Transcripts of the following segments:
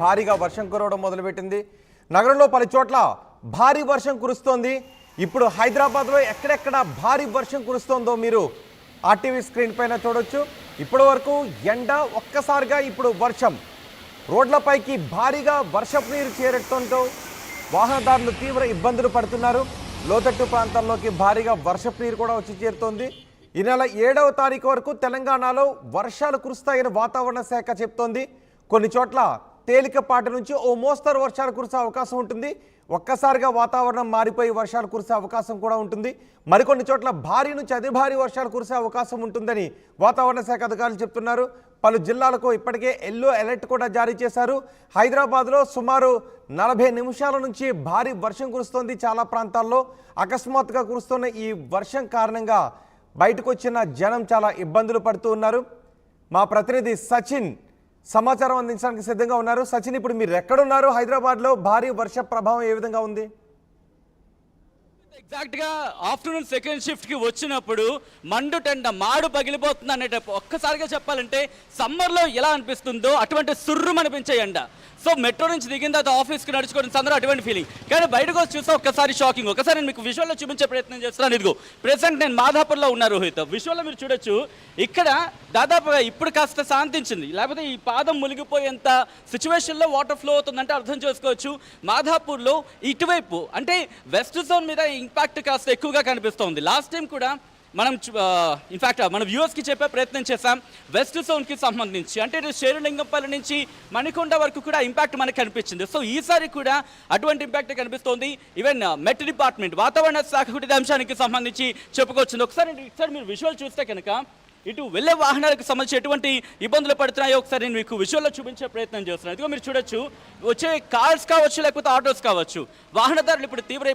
భారీగా వర్షం కురవడం మొదలుపెట్టింది. నగరంలో పలు చోట్ల భారీ వర్షం కురుస్తోంది. ఇప్పుడు హైదరాబాద్లో ఎక్కడెక్కడ భారీ వర్షం కురుస్తోందో మీరు ఆర్టీవీ స్క్రీన్ పైన చూడొచ్చు. ఇప్పటి వరకు ఎండ, ఒక్కసారిగా ఇప్పుడు వర్షం. రోడ్లపైకి భారీగా వర్షపు నీరు చేరటంతో వాహనదారులు తీవ్ర ఇబ్బందులు పడుతున్నారు. లోతట్టు ప్రాంతాల్లోకి భారీగా వర్షపు నీరు కూడా వచ్చి చేరుతోంది. ఈ నెల 7వ తారీఖు వరకు తెలంగాణలో వర్షాలు కురుస్తాయని వాతావరణ శాఖ చెప్తోంది. కొన్ని చోట్ల తేలికపాటి నుంచి ఓ మోస్తరు వర్షాలు కురిసే అవకాశం ఉంటుంది. ఒక్కసారిగా వాతావరణం మారిపోయి వర్షాలు కురిసే అవకాశం కూడా ఉంటుంది. మరికొన్ని చోట్ల భారీ నుంచి అతి భారీ వర్షాలు కురిసే అవకాశం ఉంటుందని వాతావరణ శాఖ అధికారులు చెప్తున్నారు. పలు జిల్లాలకు ఇప్పటికే ఎల్లో అలర్ట్ కూడా జారీ చేశారు. హైదరాబాద్లో సుమారు 40 నిమిషాల నుంచి భారీ వర్షం కురుస్తోంది. చాలా ప్రాంతాల్లో అకస్మాత్తుగా కురుస్తున్న ఈ వర్షం కారణంగా బయటకు వచ్చిన జనం చాలా ఇబ్బందులు పడుతూ ఉన్నారు. మా ప్రతినిధి సచిన్ సమాచారం అందించడానికి సిద్ధంగా ఉన్నారు. సచిన్, ఇప్పుడు మీరు ఎక్కడున్నారు? హైదరాబాద్లో భారీ వర్ష ప్రభావం ఏ విధంగా ఉంది? ఎగ్జాక్ట్గా ఆఫ్టర్నూన్ సెకండ్ షిఫ్ట్కి వచ్చినప్పుడు మండుటెండ మాడు పగిలిపోతుంది అనేటప్పుడు ఒక్కసారిగా చెప్పాలంటే సమ్మర్లో ఎలా అనిపిస్తుందో అటువంటి సుర్రుమనిపించే ఎండ. సో మెట్రో నుంచి దిగిన తర్వాత ఆఫీస్కి నడుచుకోవడం సందర్భం అటువంటి ఫీలింగ్. కానీ బయటకు వచ్చి చూస్తే ఒక్కసారి షాకింగ్. ఒకసారి నేను మీకు విజువల్లో చూపించే ప్రయత్నం చేస్తున్నాను. ఇదిగో ప్రెసెంట్ నేను మాధాపూర్లో ఉన్నారు రోహిత్. విజువల్లో మీరు చూడొచ్చు, ఇక్కడ దాదాపుగా ఇప్పుడు కాస్త శాంతించింది. లేకపోతే ఈ పాదం మునిగిపోయేంత సిచ్యువేషన్లో వాటర్ ఫ్లో అవుతుందంటే అర్థం చేసుకోవచ్చు. మాధాపూర్లో ఇటువైపు అంటే వెస్ట్ జోన్ మీద ఇంపాక్ట్ కాస్త ఎక్కువగా కనిపిస్తోంది. లాస్ట్ టైం కూడా మనం ఇన్ఫ్యాక్ట్ మన వ్యూవర్స్కి చెప్పే ప్రయత్నం చేశాం. వెస్ట్ జోన్కి సంబంధించి అంటే శేరులింగంపల్లి నుంచి మణికొండ వరకు కూడా ఇంపాక్ట్ మనకు కనిపించింది. సో ఈసారి కూడా అటువంటి ఇంపాక్ట్ కనిపిస్తోంది. ఈవెన్ మెట్ డిపార్ట్మెంట్ వాతావరణ శాఖ కూడా అంశానికి సంబంధించి చెప్పుకొచ్చింది. ఒకసారి మీరు విజువల్ చూస్తే కనుక ఇటు వెళ్ళే వాహనాలకు సంబంధించి ఎటువంటి ఇబ్బందులు పడుతున్నాయో ఒకసారి నేను మీకు విజువల్లో చూపించే ప్రయత్నం చేస్తున్నాను. ఇదిగో మీరు చూడొచ్చు, వచ్చే కార్స్ కావచ్చు లేకపోతే ఆటోస్ కావచ్చు, వాహనదారులు ఇప్పుడు తీవ్ర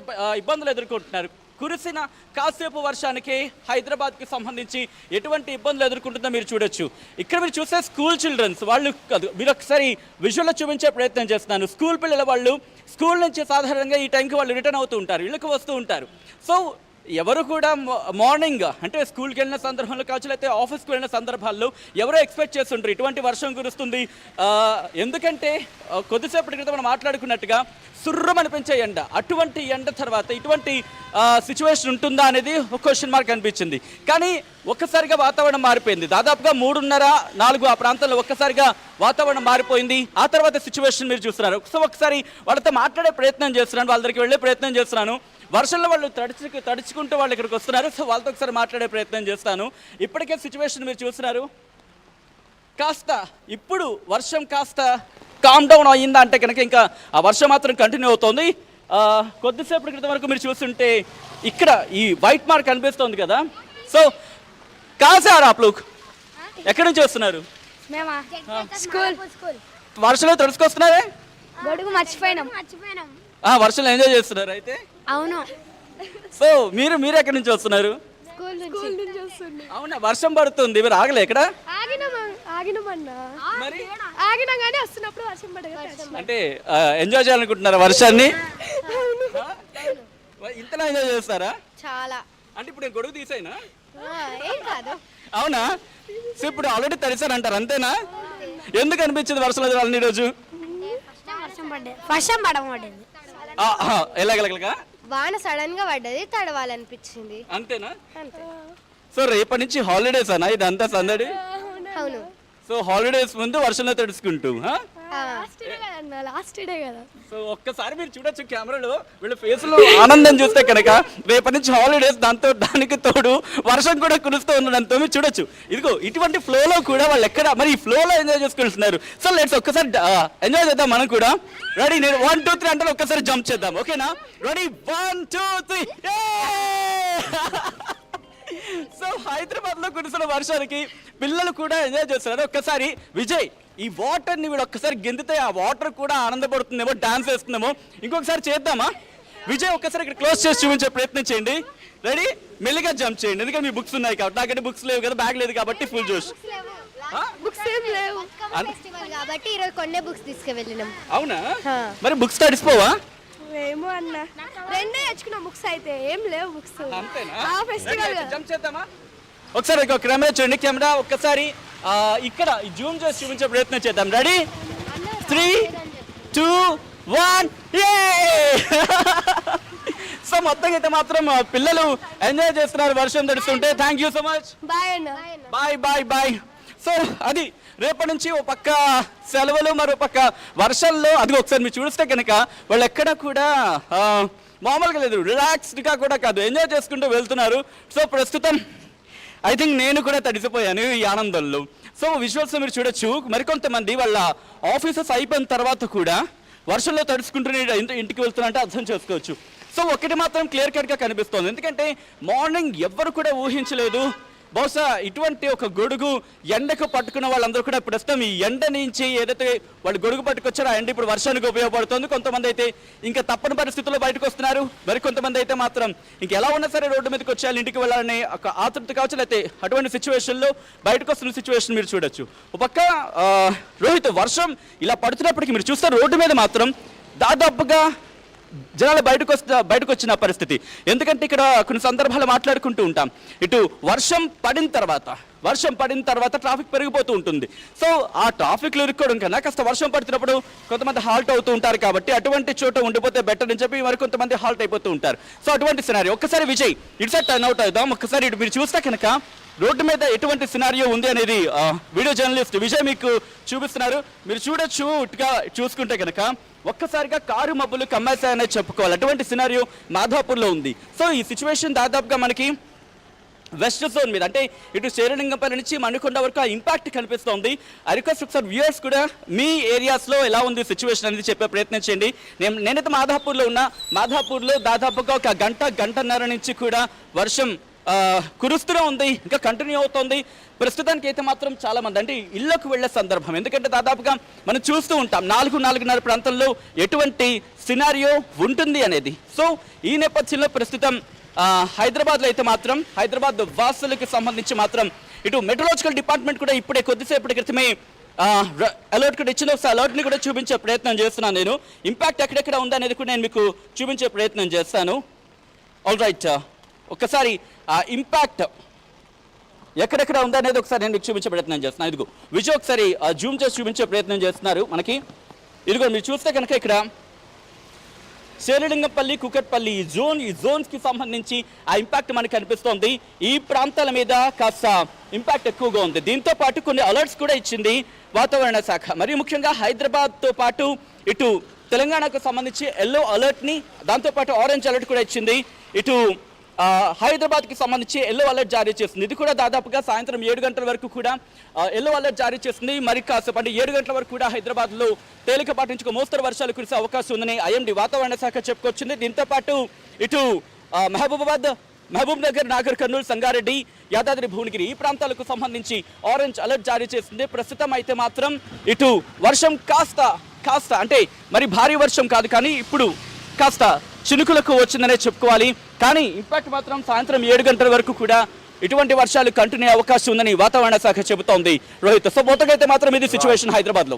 ఇబ్బందులు ఎదుర్కొంటున్నారు. కురిసిన కాసేపు వర్షానికి హైదరాబాద్కి సంబంధించి ఎటువంటి ఇబ్బందులు ఎదుర్కొంటుందో మీరు చూడొచ్చు. ఇక్కడ మీరు చూస్తే స్కూల్ చిల్డ్రన్స్ వాళ్ళు కాదు, మీరు ఒకసారి విజువల్లో చూపించే ప్రయత్నం చేస్తున్నాను. స్కూల్ పిల్లల వాళ్ళు స్కూల్ నుంచి సాధారణంగా ఈ టైంకి వాళ్ళు రిటర్న్ అవుతూ ఉంటారు, ఇళ్ళకి వస్తూ ఉంటారు. సో ఎవరు కూడా మార్నింగ్ అంటే స్కూల్కి వెళ్ళిన సందర్భంలో కావచ్చు లేకపోతే ఆఫీస్కి వెళ్ళిన సందర్భాల్లో ఎవరో ఎక్స్పెక్ట్ చేస్తుంటారు ఇటువంటి వర్షం కురుస్తుంది. ఎందుకంటే కొద్దిసేపటి క్రితం మనం మాట్లాడుకున్నట్టుగా సుర్రమనిపించే ఎండ, అటువంటి ఎండ తర్వాత ఇటువంటి సిచ్యువేషన్ ఉంటుందా అనేది ఒక క్వశ్చన్ మార్క్ అనిపించింది. కానీ ఒక్కసారిగా వాతావరణం మారిపోయింది. దాదాపుగా 3:30-4 ఆ ప్రాంతాల్లో ఒక్కసారిగా వాతావరణం మారిపోయింది. ఆ తర్వాత సిచ్యువేషన్ మీరు చూస్తున్నారు. ఒకసారి వాళ్ళతో మాట్లాడే ప్రయత్నం చేస్తున్నాను, వాళ్ళ దగ్గరికి వెళ్ళే ప్రయత్నం చేస్తున్నాను. వర్షంలో వాళ్ళు తడుచుకుంటూ వాళ్ళు ఇక్కడికి వస్తున్నారు. సో వాళ్ళతో ఒకసారి మాట్లాడే ప్రయత్నం చేస్తాను. ఇప్పటికే సిచ్యువేషన్ మీరు చూస్తున్నారు. కాస్త ఇప్పుడు వర్షం కాస్త కామ్ డౌన్ అయ్యిందా అంటే కనుక ఇంకా ఆ వర్షం మాత్రం కంటిన్యూ అవుతోంది. కొద్దిసేపటి క్రితం వరకు మీరు చూస్తుంటే ఇక్కడ ఈ వైట్ మార్క్ కనిపిస్తోంది కదా. సో కాసారు ఆప్ లోక్ ఎక్కడి నుంచి వస్తున్నారు? వర్షంలో తడుచుకొస్తున్నారే? వర్షంలో ఎంజాయ్ చేస్తున్నారు అయితే? అవును. సో మీరు ఎక్కడి నుంచి వస్తున్నారు? అవునా, వర్షం పడుతుంది, మీరు ఆగలే ఎక్కడ? అంటే ఎంజాయ్ చేయాలనుకుంటున్నారా వర్షాన్ని? ఇంతలా ఎంజాయ్ చేస్తారా? చాలా. అంటే ఇప్పుడు నేను గొడుగు తీసాయినా? అవునా? సో ఇప్పుడు ఆల్రెడీ తడిసారంటారు అంతేనా? ఎందుకు అనిపించింది వర్షంలో తిరగాలని ఈరోజు? వర్షం పడమడింది, ఎలాగలగా వాన సడన్ గా పడ్డది, తడవాలనిపించింది. అంతేనా? సో రేపటి నుంచి హాలిడేస్ అనా ఇదంతా సందడి? అవును. సో హాలిడేస్ ముందు వర్షంలో తడుచుకుంటూ లాస్ట్ డే కదా. సో ఒక్కసారి మీరు చూడొచ్చు కెమెరాలో వీళ్ళ ఫేస్ లో ఆనందం చూస్తే కనుక రేపటి నుంచి హాలిడేస్, దానికి తోడు వర్షం కూడా కురుస్తూ ఉండడంతో మీరు చూడొచ్చు. ఇదిగో ఇటువంటి ఫ్లోలో కూడా వాళ్ళు ఎక్కడ మరి ఈ ఫ్లోలో ఎంజాయ్ చేసుకుంటున్నారు. సో లెట్స్ ఒక్కసారి ఎంజాయ్ చేద్దాం మనం కూడా. రెడీ? నేను 1, 2, 3 అంటే ఒక్కసారి జంప్ చేద్దాం, ఓకేనా? రెడీ? 1, 2, 3. సో హైదరాబాద్ లో కురిసిన వర్షానికి పిల్లలు కూడా ఎంజాయ్ చేస్తున్నారు. ఒక్కసారి విజయ్ ఈ వాటర్ ని వీడు ఒక్కసారి గెంతితే ఆ వాటర్ కూడా ఆనందపడుతుందేమో, డాన్స్ వేస్తుందేమో. ఇంకొకసారి చేద్దామా విజయ్? ఒక్కసారి ఇక్కడ క్లోజ్ చేసి చూపించే ప్రయత్నం చేయండి. రెడీ? మెల్లిగా జంప్ చేయండి, ఎందుకంటే మీ బుక్స్ ఉన్నాయి కాబట్టి. నాకంటే బుక్స్ లేవు కదా, బ్యాగ్ లేదు కాబట్టి ఫుల్ జోష్. కాబట్టి ఈరోజు కొన్ని బుక్స్ తీసుకువెళ్ళినాం. అవునా? మరి బుక్స్ తడిసిపోవా? ఏమో అన్న, రెండే తెచ్చుకున్న బుక్స్ అయితే ఏం లేవు బుక్స్. జంప్ చేద్దామా? ఒకసారి కెమెరా చూడండి, కెమెరా ఒక్కసారి ఇక్కడ జూమ్ చేసి చూపించే ప్రయత్నం చేద్దాం. రెడీ? 3, 1 సో మొత్తంగా అయితే మాత్రం పిల్లలు ఎంజాయ్ చేస్తున్నారు వర్షం తడుస్తుంటే. Thank you so much. Bye అన్న. Bye bye bye. సో అది రేపటి నుంచి ఓ పక్క సెలవులు, మరో పక్క వర్షాల్లో. అది ఒకసారి మీరు చూస్తే కనుక వాళ్ళు ఎక్కడ కూడా మామూలుగా లేదు, రిలాక్స్డ్గా కూడా కాదు, ఎంజాయ్ చేసుకుంటూ వెళ్తున్నారు. సో ప్రస్తుతం ఐ థింక్ నేను కూడా తడిసిపోయాను ఈ ఆనందంలో. సో విజువల్స్ మీరు చూడొచ్చు, మరికొంతమంది వాళ్ళ ఆఫీసెస్ అయిపోయిన తర్వాత కూడా వర్షంలో తడుచుకుంటూనే ఇంటికి వెళ్తున్నారంటే అర్థం చేసుకోవచ్చు. సో ఒకటి మాత్రం క్లియర్ కట్గా కనిపిస్తోంది, ఎందుకంటే మార్నింగ్ ఎవ్వరు కూడా ఊహించలేదు బహుశా ఇటువంటి ఒక గొడుగు ఎండకు పట్టుకున్న వాళ్ళందరూ కూడా ప్రస్తుతం ఈ ఎండ నుంచి ఏదైతే వాళ్ళు గొడుగు పట్టుకొచ్చారో ఆ ఎండ ఇప్పుడు వర్షానికి ఉపయోగపడుతుంది. కొంతమంది అయితే ఇంకా తప్పని పరిస్థితుల్లో బయటకు వస్తున్నారు, మరి కొంతమంది అయితే మాత్రం ఇంకెలా ఉన్నా సరే రోడ్డు మీదకి వచ్చేయాలి, ఇంటికి వెళ్ళాలనే ఒక ఆతృత కావచ్చు, లేకపోతే అటువంటి సిచ్యువేషన్లో బయటకు వస్తున్న సిచ్యువేషన్ మీరు చూడొచ్చు. ఒక పక్క రోహిత్ వర్షం ఇలా పడుతున్నప్పటికీ మీరు చూస్తే రోడ్డు మీద మాత్రం దాదాపుగా జనాలు బయటకు వచ్చిన పరిస్థితి. ఎందుకంటే ఇక్కడ కొన్ని సందర్భాలు మాట్లాడుకుంటూ ఉంటాం, ఇటు వర్షం పడిన తర్వాత ట్రాఫిక్ పెరిగిపోతూ ఉంటుంది. సో ఆ ట్రాఫిక్లో ఇరుక్కోవడం కన్నా కాస్త వర్షం పడుతున్నప్పుడు కొంతమంది హాల్ట్ అవుతూ ఉంటారు, కాబట్టి అటువంటి చోట ఉండిపోతే బెటర్ అని చెప్పి మరి కొంతమంది హాల్ట్ అయిపోతూ ఉంటారు. సో అటువంటి సినారియో ఒక్కసారి విజయ్ ఇటు సైడ్ టర్న్ అవుట్ అవుదాం. ఒక్కసారి ఇటు మీరు చూస్తే కనుక రోడ్డు మీద ఎటువంటి సినారియో ఉంది అనేది వీడియో జర్నలిస్ట్ విజయ్ మీకు చూపిస్తున్నారు. మీరు చూడొచ్చు, ఇటుగా చూసుకుంటే కనుక ఒక్కసారిగా కారు మబ్బులు కమ్మేశాయనే చెప్పుకోవాలి, అటువంటి సినారియో మాధాపూర్లో ఉంది. సో ఈ సిచ్యువేషన్ దాదాపుగా మనకి వెస్ట్ జోన్ మీద, అంటే ఇటు శేరలింగంపల్లి నుంచి మణికొండ వరకు ఆ ఇంపాక్ట్ కనిపిస్తోంది. ఐ రిక్వెస్ట్ ఒకసారి వ్యూయర్స్ కూడా మీ ఏరియాస్లో ఎలా ఉంది సిచ్యువేషన్ అనేది చెప్పే ప్రయత్నం చేయండి. నేనైతే మాధాపూర్లో ఉన్నా. మాధాపూర్లో దాదాపుగా ఒక గంటన్నర నుంచి కూడా వర్షం కురుస్తూనే ఉంది, ఇంకా కంటిన్యూ అవుతుంది. ప్రస్తుతానికి అయితే మాత్రం చాలా మంది అంటే ఇళ్లకు వెళ్లే సందర్భం, ఎందుకంటే దాదాపుగా మనం చూస్తూ ఉంటాం 4-4:30 ప్రాంతంలో ఎటువంటి సినారియో ఉంటుంది అనేది. సో ఈ నేపథ్యంలో ప్రస్తుతం హైదరాబాద్లో అయితే మాత్రం హైదరాబాద్ వాసులకు సంబంధించి మాత్రం ఇటు మెట్రలాజికల్ డిపార్ట్మెంట్ కూడా ఇప్పుడే కొద్దిసేపటి క్రితమే అలర్ట్ కూడా ఇచ్చింది. ఒకసారి అలర్ట్ని కూడా చూపించే ప్రయత్నం చేస్తున్నాను నేను. ఇంపాక్ట్ ఎక్కడెక్కడ ఉందనేది కూడా నేను మీకు చూపించే ప్రయత్నం చేస్తాను. ఆల్ రైట్, ఒక్కసారి ఇంపాక్ట్ ఎక్కడెక్కడ ఉందనేది ఒకసారి నేను మీకు చూపించే ప్రయత్నం చేస్తున్నాను. ఇదిగో విజయ్ ఒకసారి జూమ్ చేసి చూపించే ప్రయత్నం చేస్తున్నారు మనకి. ఇదిగో మీరు చూస్తే కనుక ఇక్కడ శేరిలింగంపల్లి, కుకట్పల్లి ఈ జోన్స్కి సంబంధించి ఆ ఇంపాక్ట్ మనకి కనిపిస్తోంది. ఈ ప్రాంతాల మీద కాస్త ఇంపాక్ట్ ఎక్కువగా ఉంది. దీంతో పాటు కొన్ని అలర్ట్స్ కూడా ఇచ్చింది వాతావరణ శాఖ. మరి ముఖ్యంగా హైదరాబాద్తో పాటు ఇటు తెలంగాణకు సంబంధించి ఎల్లో అలర్ట్ని, దాంతోపాటు ఆరెంజ్ అలర్ట్ కూడా ఇచ్చింది. ఇటు హైదరాబాద్కి సంబంధించి ఎల్లో అలర్ట్ జారీ చేస్తుంది. ఇది కూడా దాదాపుగా సాయంత్రం 7 గంటల వరకు కూడా ఎల్లో అలర్ట్ జారీ చేస్తుంది. మరి కాసేపు అంటే 7 గంటల వరకు కూడా హైదరాబాద్లో తేలికపాటి నుంచి మోస్తరు వర్షాలు కురిసే అవకాశం ఉందని ఐఎండీ వాతావరణ శాఖ చెప్పుకొచ్చింది. దీంతో పాటు ఇటు మహబూబ్ నగర్, నాగర్ కర్నూలు, సంగారెడ్డి, యాదాద్రి భువనగిరి ఈ ప్రాంతాలకు సంబంధించి ఆరెంజ్ అలర్ట్ జారీ చేసింది. ప్రస్తుతం అయితే మాత్రం ఇటు వర్షం కాస్త అంటే మరి భారీ వర్షం కాదు, కానీ ఇప్పుడు కాస్త చినుకులకు వచ్చిందనే చెప్పుకోవాలి. కానీ ఇంపాక్ట్ మాత్రం సాయంత్రం 7 గంటల వరకు కూడా ఇటువంటి వర్షాలు కంటిన్యూ అవకాశం ఉందని వాతావరణ శాఖ చెబుతోంది. రోహిత్, సో మొత్తంగా మాత్రం ఇది సిచ్యువేషన్ హైదరాబాద్లో.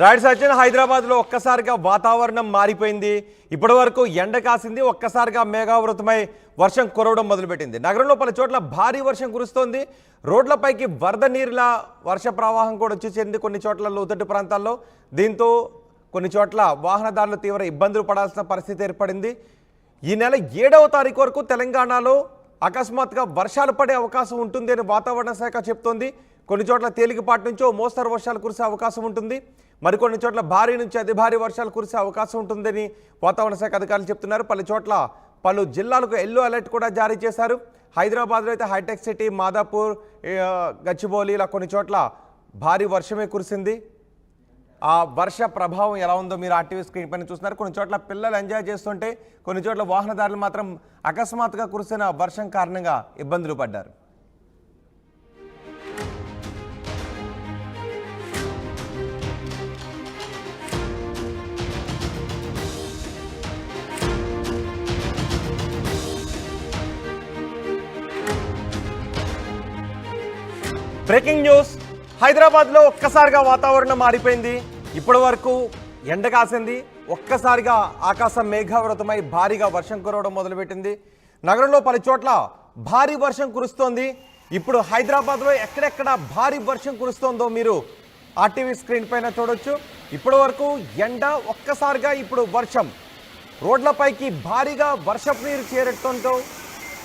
రైట్ సచిన్, హైదరాబాద్లో ఒక్కసారిగా వాతావరణం మారిపోయింది. ఇప్పటి వరకు ఎండ కాసింది, ఒక్కసారిగా మేఘావృతమై వర్షం కురవడం మొదలుపెట్టింది. నగరంలో పలు చోట్ల భారీ వర్షం కురుస్తోంది. రోడ్లపైకి వరద నీరులా వర్ష ప్రవాహం కూడా వచ్చి చేరింది కొన్ని చోట్ల లోతట్టు ప్రాంతాల్లో. దీంతో కొన్ని చోట్ల వాహనదారులు తీవ్ర ఇబ్బందులు పడాల్సిన పరిస్థితి ఏర్పడింది. ఈ నెల 7వ తారీఖు వరకు తెలంగాణలో అకస్మాత్తుగా వర్షాలు పడే అవకాశం ఉంటుంది అని వాతావరణ శాఖ చెప్తోంది. కొన్ని చోట్ల తేలికపాటి నుంచో మోస్తరు వర్షాలు కురిసే అవకాశం ఉంటుంది, మరికొన్ని చోట్ల భారీ నుంచి అతి భారీ వర్షాలు కురిసే అవకాశం ఉంటుందని వాతావరణ శాఖ అధికారులు చెప్తున్నారు. పలు జిల్లాలకు ఎల్లో అలర్ట్ కూడా జారీ చేశారు. హైదరాబాద్లో అయితే హైటెక్ సిటీ, మాదాపూర్, గచ్చిబౌలి ఇలా కొన్ని చోట్ల భారీ వర్షమే కురిసింది. ఆ వర్ష ప్రభావం ఎలా ఉందో మీరు ఆర్టీవీ స్క్రీన్ పైన చూస్తున్నారు. కొన్ని చోట్ల పిల్లలు ఎంజాయ్ చేస్తుంటే కొన్ని చోట్ల వాహనదారులు మాత్రం అకస్మాత్తుగా కురిసిన వర్షం కారణంగా ఇబ్బందులు పడ్డారు. బ్రేకింగ్ న్యూస్, హైదరాబాద్లో ఒక్కసారిగా వాతావరణం మారిపోయింది. ఇప్పటి వరకు ఎండ కాసింది, ఒక్కసారిగా ఆకాశం మేఘావృతమై భారీగా వర్షం కురవడం మొదలుపెట్టింది. నగరంలో పలు చోట్ల భారీ వర్షం కురుస్తోంది. ఇప్పుడు హైదరాబాద్లో ఎక్కడెక్కడ భారీ వర్షం కురుస్తోందో మీరు ఆర్టీవీ స్క్రీన్ పైన చూడొచ్చు. ఇప్పటి వరకు ఎండ, ఒక్కసారిగా ఇప్పుడు వర్షం. రోడ్లపైకి భారీగా వర్షపు నీరు చేరటంతో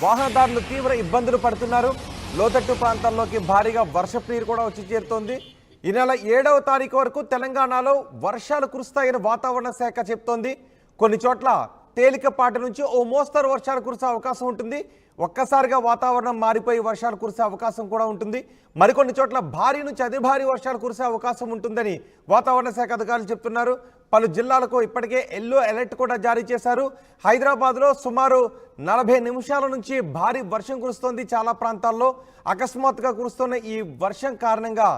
వాహనదారులు తీవ్ర ఇబ్బందులు పడుతున్నారు. లోతట్టు ప్రాంతాల్లోకి భారీగా వర్షపు నీరు కూడా వచ్చి చేరుతోంది. ఈ నెల 7వ తారీఖు వరకు తెలంగాణలో వర్షాలు కురుస్తాయని వాతావరణ శాఖ చెప్తోంది. కొన్ని చోట్ల తేలికపాటి నుంచి ఓ మోస్తరు వర్షాలు కురిసే అవకాశం ఉంటుంది. ఒక్కసారిగా వాతావరణం మారిపోయి వర్షాలు కురిసే అవకాశం కూడా ఉంటుంది. మరికొన్ని చోట్ల భారీ నుంచి అతి భారీ వర్షాలు కురిసే అవకాశం ఉంటుందని వాతావరణ శాఖ అధికారులు చెప్తున్నారు. పలు జిల్లాలకు ఇప్పటికే ఎల్లో అలర్ట్ కూడా జారీ చేశారు. హైదరాబాద్లో సుమారు 40 నిమిషాల నుంచి భారీ వర్షం కురుస్తోంది. చాలా ప్రాంతాల్లో అకస్మాత్తుగా కురుస్తున్న ఈ వర్షం కారణంగా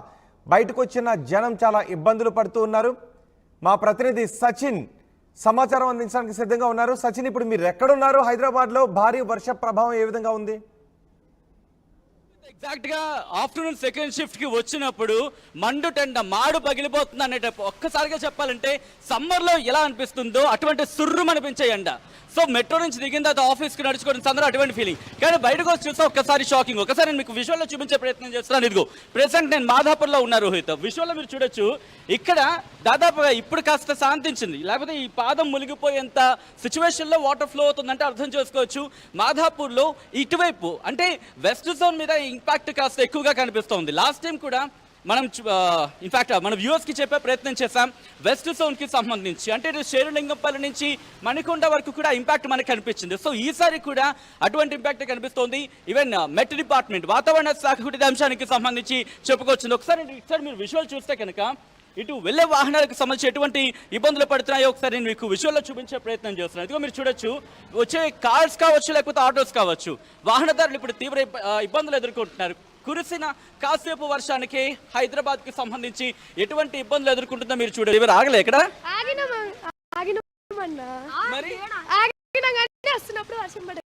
బయటకు వచ్చిన జనం చాలా ఇబ్బందులు పడుతూ ఉన్నారు. మా ప్రతినిధి సచిన్ సమాచారం అందించడానికి సిద్ధంగా ఉన్నారు. సచిన్, ఇప్పుడు మీరు ఎక్కడున్నారు? హైదరాబాద్లో భారీ వర్ష ప్రభావం ఏ విధంగా ఉంది? ఎగ్జాక్ట్ గా ఆఫ్టర్నూన్ సెకండ్ షిఫ్ట్ కి వచ్చినప్పుడు మండు టెండ మాడు పగిలిపోతుంది అనేట ఒక్కసారిగా చెప్పాలంటే సమ్మర్ లో ఎలా అనిపిస్తుందో అటువంటి సుర్రు అనిపించే ఎండ. సో మెట్రో నుంచి దిగిన తర్వాత ఆఫీస్కి నడుచుకోవడం సందర్భం అటువంటి ఫీలింగ్. కానీ బయటకు వచ్చి చూస్తే ఒక్కసారి షాకింగ్. ఒకసారి నేను మీకు విజువల్లో చూపించే ప్రయత్నం చేస్తున్నాను. ఇదిగో ప్రెసెంట్ నేను మాధాపూర్లో ఉన్నా రోహిత్. విజువల్లో మీరు చూడొచ్చు, ఇక్కడ దాదాపుగా ఇప్పుడు కాస్త శాంతించింది, లేకపోతే ఈ పాదం మునిగిపోయేంత సిచ్యువేషన్లో వాటర్ ఫ్లో అవుతుందంటే అర్థం చేసుకోవచ్చు. మాధాపూర్లో ఇటువైపు అంటే వెస్ట్ జోన్ మీద ఇంపాక్ట్ కాస్త ఎక్కువగా కనిపిస్తోంది. లాస్ట్ టైం కూడా మనం ఇన్ఫాక్ట్ మన వ్యూవర్స్కి చెప్పే ప్రయత్నం చేశాం. వెస్ట్ జోన్కి సంబంధించి అంటే ఇటు శేరులింగంపల్లి నుంచి మణికొండ వరకు కూడా ఇంపాక్ట్ మనకు కనిపించింది. సో ఈసారి కూడా అటువంటి ఇంపాక్ట్ కనిపిస్తోంది. ఈవెన్ మెట్ డిపార్ట్మెంట్ వాతావరణ శాఖ కూడా అంశానికి సంబంధించి చెప్పుకొచ్చింది. ఒకసారి మీరు విజువల్ చూస్తే కనుక ఇటు వెళ్ళే వాహనాలకు సంబంధించి ఎటువంటి ఇబ్బందులు పడుతున్నాయో ఒకసారి నేను మీకు విజువల్లో చూపించే ప్రయత్నం చేస్తున్నాను. ఇదిగో మీరు చూడొచ్చు, వచ్చే కార్స్ కావచ్చు లేకపోతే ఆటోస్ కావచ్చు, వాహనదారులు ఇప్పుడు తీవ్ర ఇబ్బందులు ఎదుర్కొంటున్నారు. కురిసిన కాసేపు వర్షానికి హైదరాబాద్కి సంబంధించి ఎటువంటి ఇబ్బందులు ఎదుర్కొంటుందో మీరు చూడండి. ఎవరు ఆగలే ఇక్కడ ఆగినామన్నా మరి ఆగినా కానీ వస్తున్నప్పుడు వర్షం పడేది.